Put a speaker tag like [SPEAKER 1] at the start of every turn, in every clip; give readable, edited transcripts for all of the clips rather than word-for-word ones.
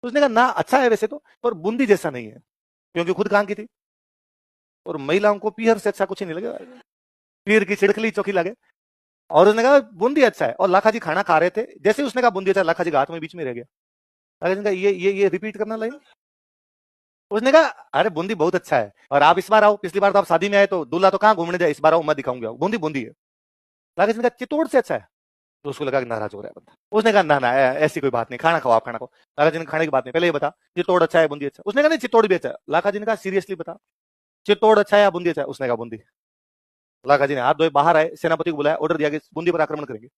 [SPEAKER 1] उसने कहा ना अच्छा है वैसे तो, पर बूंदी जैसा नहीं है, क्योंकि खुद कहाँ की थी। और महिलाओं को पीहर से अच्छा कुछ नहीं लगेगा, पीर की छिड़कली चौकी लगे। और उसने कहा बूंदी अच्छा है, और लाखा जी खाना खा रहे थे, जैसे उसने कहा बूंदी अच्छा, लाखा जी का हाथ में बीच में रह गया। लाखा जी ने कहा ये रिपीट करना लाइन। उसने कहा अरे बूंदी बहुत अच्छा है, और आप इस बार आओ, पिछली बार तो आप शादी में आए तो दूल्हा तो कहाँ घूमने जाए, इस बार आओ मैं दिखाऊंगा, बूंदी बूंदी है। लाखा जी ने कहा चित्तौड़ से अच्छा है। तो उसको लगा कि नाराज हो रहा है बंदा। उसने कहा ना ना ऐसी कोई बात नहीं, खाना खाओ, आप खाना खाओ। लाखा जी ने खाने की बात नहीं, पहले ये बता चित्तौड़ अच्छा है बूंदी अच्छा। उसने कहा नहीं चित्तौड़ भी अच्छा है। लाखा जी ने कहा सीरियसली बता, चित्तौड़ अच्छा है या बूंदी अच्छा है। उसने कहा बूंदी। लाखा जी ने हाथ धोए बाहर आए, सेनापति को बुलाया, ऑर्डर दिया कि बूंदी पर आक्रमण करेंगे।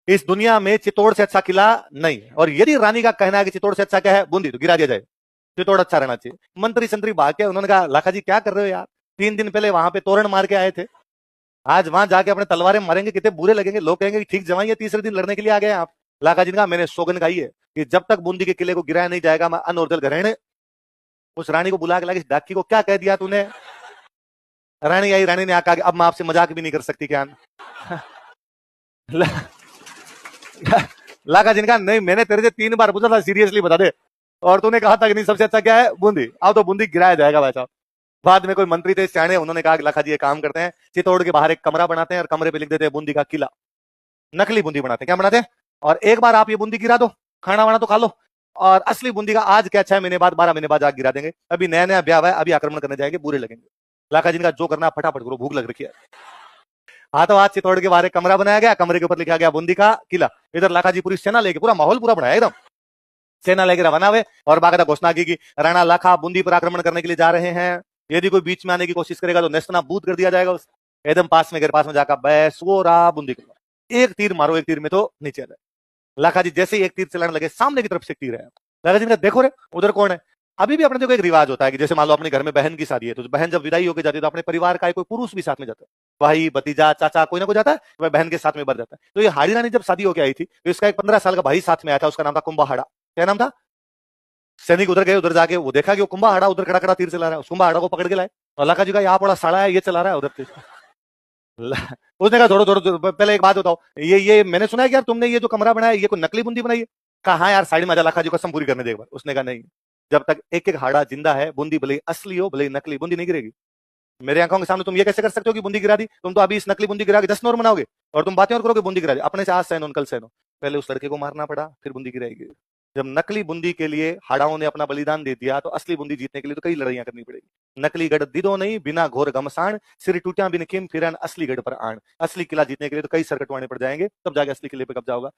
[SPEAKER 1] इस दुनिया में चित्तौड़ से अच्छा किला नहीं है, और यदि रानी का कहना है कि चित्तौड़ से अच्छा क्या है बूंदी, तो गिरा दिया जाए। चित्तौड़ अच्छा रहना चाहिए। मंत्री संतरी भाग के, उन्होंने कहा लाखा जी क्या कर रहे हो यार, 3 दिन पहले वहां पे तोरण मार के आए थे, आज वहां जाके अपने तलवारें मारेंगे, कितने बुरे लगेंगे, लोग कहेंगे कि ठीक जवाई है, तीसरे दिन लड़ने के लिए आ गए आप। लाखा जी ने कहा मैंने सौगंध खाई है कि जब तक बूंदी के किले को गिराया नहीं जाएगा मैं अन्न और जल ग्रहण। उस रानी को बुला के लगा, डाकी को क्या कह दिया तूने। रानी आई, रानी ने आकर अब मैं आपसे मजाक भी नहीं कर सकती क्या। लाखा जी ने कहा नहीं, मैंने तेरे से 3 बार पूछा था, सीरियसली बता दे, और तूने कहा था कि नहीं सबसे अच्छा क्या है बूंदी, अब तो बूंदी गिराया जाएगा भाई साहब। बाद में कोई मंत्री थे सियाने, उन्होंने कहा कि लाखा जी ये काम करते हैं, चित्तौड़ के बाहर एक कमरा बनाते हैं और कमरे पे लिख देते हैं बूंदी का किला। नकली बूंदी बनाते हैं, क्या बनाते हैं, और एक बार आप ये बूंदी गिरा दो, खाना वाना तो खा लो, और असली बूंदी का आज क्या 6 महीने बाद 12 महीने बाद आग गिरा देंगे, अभी नया नया ब्याह है, अभी आक्रमण करने जाएंगे बुरे लगेंगे। लाखा जी ने कहा जो करना फटाफट करो, भूख लग रखी है। हाथों हाथ चित्तौड़ के बाहर एक कमरा बनाया गया, कमरे के ऊपर लिखा गया बूंदी का किला। इधर लाखा जी पूरी सेना लेके, पूरा माहौल पूरा बनाया एकदम, सेना लेकर रवाना हुए, और बाकायदा घोषणा की कि राणा लाखा बूंदी पर आक्रमण करने के लिए जा रहे हैं, यदि कोई बीच में आने की कोशिश करेगा तो नेस्तनाबूद कर दिया जाएगा। एकदम पास में गए, पास में जाकर बैस वो रहा बूंदी का, एक तीर मारो, एक तीर में तो नीचे आ जाए। लाखा जी जैसे ही एक तीर चलाने लगे, सामने की तरफ से एक तीर है। लाखा जी ने कहा देखो रे उधर कौन है। अभी भी अपने देखो एक रिवाज होता है कि जैसे मान लो अपने घर में बहन की शादी है, तो बहन जब विदाई होकर जाती है तो अपने परिवार का कोई पुरुष भी साथ में जाता है, भाई भतीजा चाचा कोई ना कोई जाता है, वह बहन के साथ में बढ़ जाता है। तो ये हाड़ी रानी जब शादी होकर आई थी, तो इसका एक 15 साल का भाई साथ में आया था, उसका नाम था कुंभाहाड़ा। क्या नाम था। सैनिक उधर गए, उधर जाके वो देखा कि वो कुंभाहाड़ा उधर खड़ा खड़ा तीर चला रहा है, उस कुंभाहाड़ा को पकड़ के लाए। और लाखा जी का यहाँ बड़ा साड़ा है, ये चला रहा है उधर। उसने कहा छोड़ो छोड़ो, पहले एक बात बताओ, ये मैंने सुना है कि यार तुमने ये जो कमरा बनाया ये कोई नकली बूंदी बनाई है। कहा हाँ यार साइड में आजा, लाखा जी कसम पूरी करने दे एक बार। उसने कहा नहीं, जब तक एक एक हाड़ा जिंदा है, बूंदी भले ही असली हो भले ही नकली, बूंदी नहीं गिरेगी। मेरे आंखों के सामने तुम ये कैसे कर सकते हो कि बूंदी गिरा दी, तुम तो अभी इस नकली बूंदी गिरा के 10 और बनाओगे, और तुम बातें और करोगे बूंदी गिरा दी। अपने से आज सहनो कल सहनो। पहले उस लड़के को मारना पड़ा, फिर बूंदी गिराएगी। जब नकली बूंदी के लिए हाड़ाओं ने अपना बलिदान दे दिया, तो असली बूंदी जीतने के लिए तो कई लड़ाइयां करनी पड़ेगी। नकली गढ़ दिदो नहीं बिना घोर घमसान, सिर टूटा बिन किम फिरन असली गढ़ पर आन। असली किला जीतने के लिए तो कई सर कटवाने पड़ जाएंगे, तब जाके असली किले पे कब्जा होगा।